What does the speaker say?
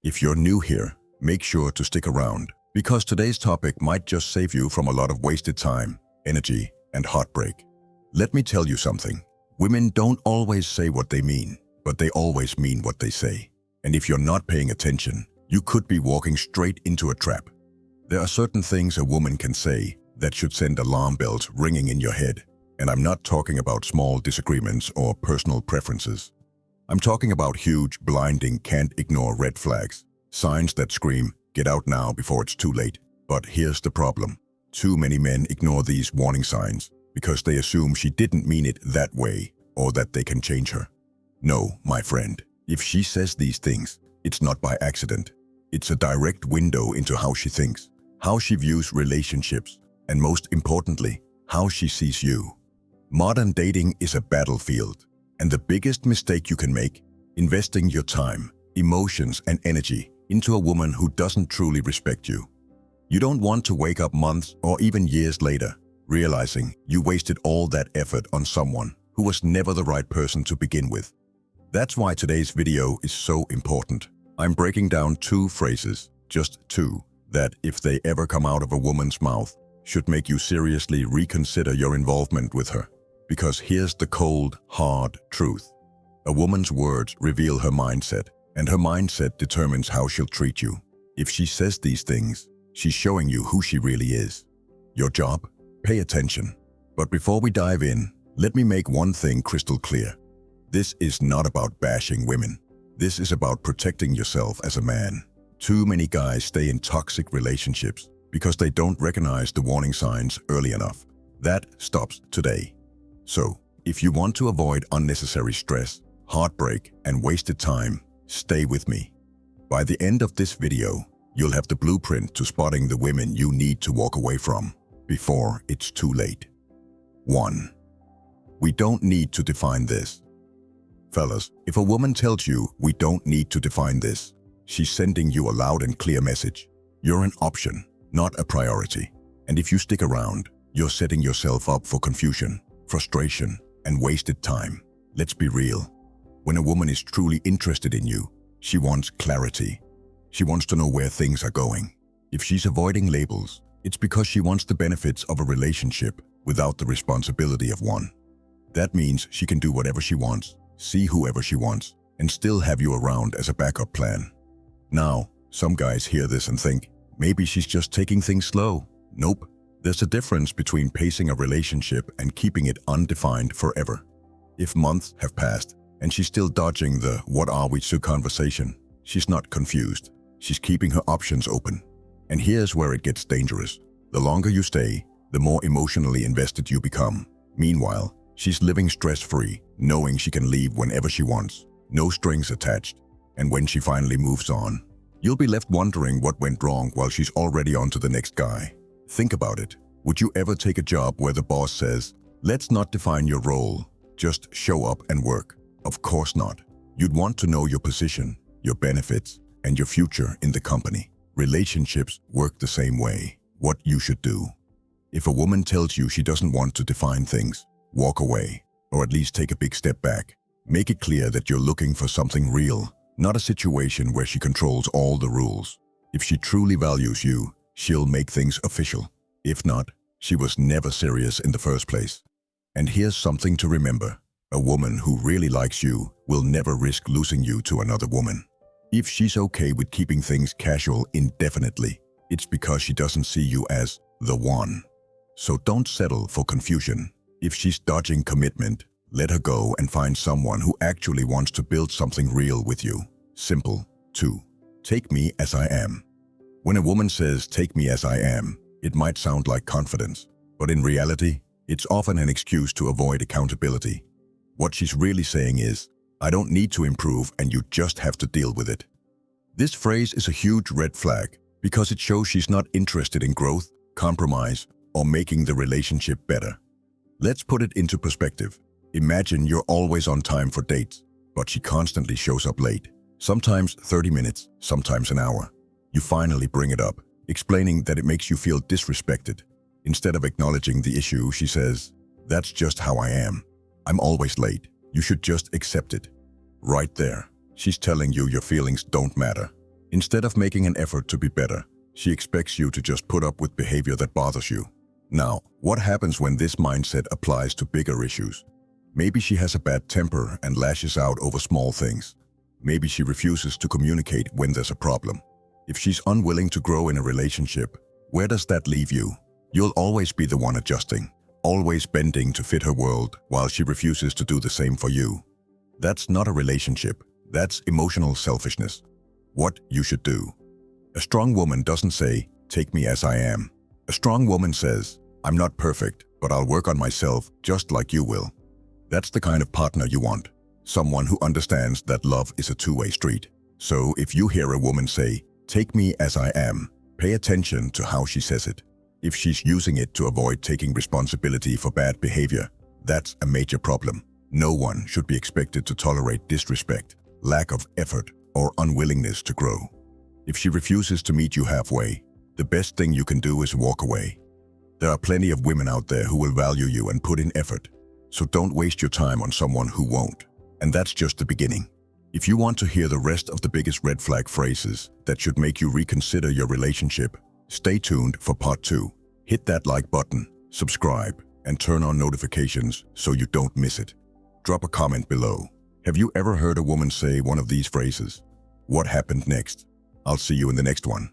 If you're new here, make sure to stick around, because today's topic might just save you from a lot of wasted time, energy, and heartbreak. Let me tell you something. Women don't always say what they mean, but they always mean what they say. And if you're not paying attention, you could be walking straight into a trap. There are certain things a woman can say that should send alarm bells ringing in your head. And I'm not talking about small disagreements or personal preferences. I'm talking about huge, blinding, can't ignore red flags. Signs that scream, get out now before it's too late. But here's the problem. Too many men ignore these warning signs because they assume she didn't mean it that way or that they can change her. No, my friend, if she says these things, it's not by accident. It's a direct window into how she thinks, how she views relationships, and most importantly, how she sees you. Modern dating is a battlefield, and the biggest mistake you can make, investing your time, emotions, and energy into a woman who doesn't truly respect you. You don't want to wake up months or even years later, realizing you wasted all that effort on someone who was never the right person to begin with. That's why today's video is so important. I'm breaking down 2 phrases, just 2, that if they ever come out of a woman's mouth, should make you seriously reconsider your involvement with her. Because here's the cold, hard truth. A woman's words reveal her mindset, and her mindset determines how she'll treat you. If she says these things, she's showing you who she really is. Your job? Pay attention. But before we dive in, let me make one thing crystal clear. This is not about bashing women. This is about protecting yourself as a man. Too many guys stay in toxic relationships because they don't recognize the warning signs early enough. That stops today. So, if you want to avoid unnecessary stress, heartbreak, and wasted time, stay with me. By the end of this video, you'll have the blueprint to spotting the women you need to walk away from before it's too late. 1. We don't need to define this. Fellas, if a woman tells you we don't need to define this, she's sending you a loud and clear message. You're an option, not a priority. And if you stick around, you're setting yourself up for confusion, frustration, and wasted time. Let's be real. When a woman is truly interested in you, she wants clarity. She wants to know where things are going. If she's avoiding labels, it's because she wants the benefits of a relationship without the responsibility of one. That means she can do whatever she wants, see whoever she wants, and still have you around as a backup plan. Now, some guys hear this and think, maybe she's just taking things slow. Nope. There's a difference between pacing a relationship and keeping it undefined forever. If months have passed and she's still dodging the "what are we to" conversation, she's not confused. She's keeping her options open. And here's where it gets dangerous. The longer you stay, the more emotionally invested you become. Meanwhile, she's living stress-free, knowing she can leave whenever she wants, no strings attached. And when she finally moves on, you'll be left wondering what went wrong while she's already on to the next guy. Think about it. Would you ever take a job where the boss says, "Let's not define your role, just show up and work"? Of course not. You'd want to know your position, your benefits, and your future in the company. Relationships work the same way. What you should do. If a woman tells you she doesn't want to define things, walk away, or at least take a big step back. Make it clear that you're looking for something real, not a situation where she controls all the rules. If she truly values you, she'll make things official. If not, she was never serious in the first place. And here's something to remember. A woman who really likes you will never risk losing you to another woman. If she's okay with keeping things casual indefinitely, it's because she doesn't see you as the one. So don't settle for confusion. If she's dodging commitment, let her go and find someone who actually wants to build something real with you. Simple. 2. Take me as I am. When a woman says, "Take me as I am," it might sound like confidence, but in reality, it's often an excuse to avoid accountability. What she's really saying is, "I don't need to improve and you just have to deal with it." This phrase is a huge red flag because it shows she's not interested in growth, compromise, or making the relationship better. Let's put it into perspective. Imagine you're always on time for dates, but she constantly shows up late. Sometimes 30 minutes, sometimes an hour. You finally bring it up, explaining that it makes you feel disrespected. Instead of acknowledging the issue, she says, "That's just how I am. I'm always late. You should just accept it." Right there, she's telling you your feelings don't matter. Instead of making an effort to be better, she expects you to just put up with behavior that bothers you. Now, what happens when this mindset applies to bigger issues? Maybe she has a bad temper and lashes out over small things. Maybe she refuses to communicate when there's a problem. If she's unwilling to grow in a relationship, where does that leave you? You'll always be the one adjusting, always bending to fit her world while she refuses to do the same for you. That's not a relationship. That's emotional selfishness. What you should do. A strong woman doesn't say, "Take me as I am." A strong woman says, "I'm not perfect, but I'll work on myself just like you will." That's the kind of partner you want. Someone who understands that love is a two-way street. So if you hear a woman say, "Take me as I am," pay attention to how she says it. If she's using it to avoid taking responsibility for bad behavior, that's a major problem. No one should be expected to tolerate disrespect, lack of effort, or unwillingness to grow. If she refuses to meet you halfway, the best thing you can do is walk away. There are plenty of women out there who will value you and put in effort, so don't waste your time on someone who won't. And that's just the beginning. If you want to hear the rest of the biggest red flag phrases that should make you reconsider your relationship, stay tuned for part 2. Hit that like button, subscribe, and turn on notifications so you don't miss it. Drop a comment below. Have you ever heard a woman say one of these phrases? What happened next? I'll see you in the next one.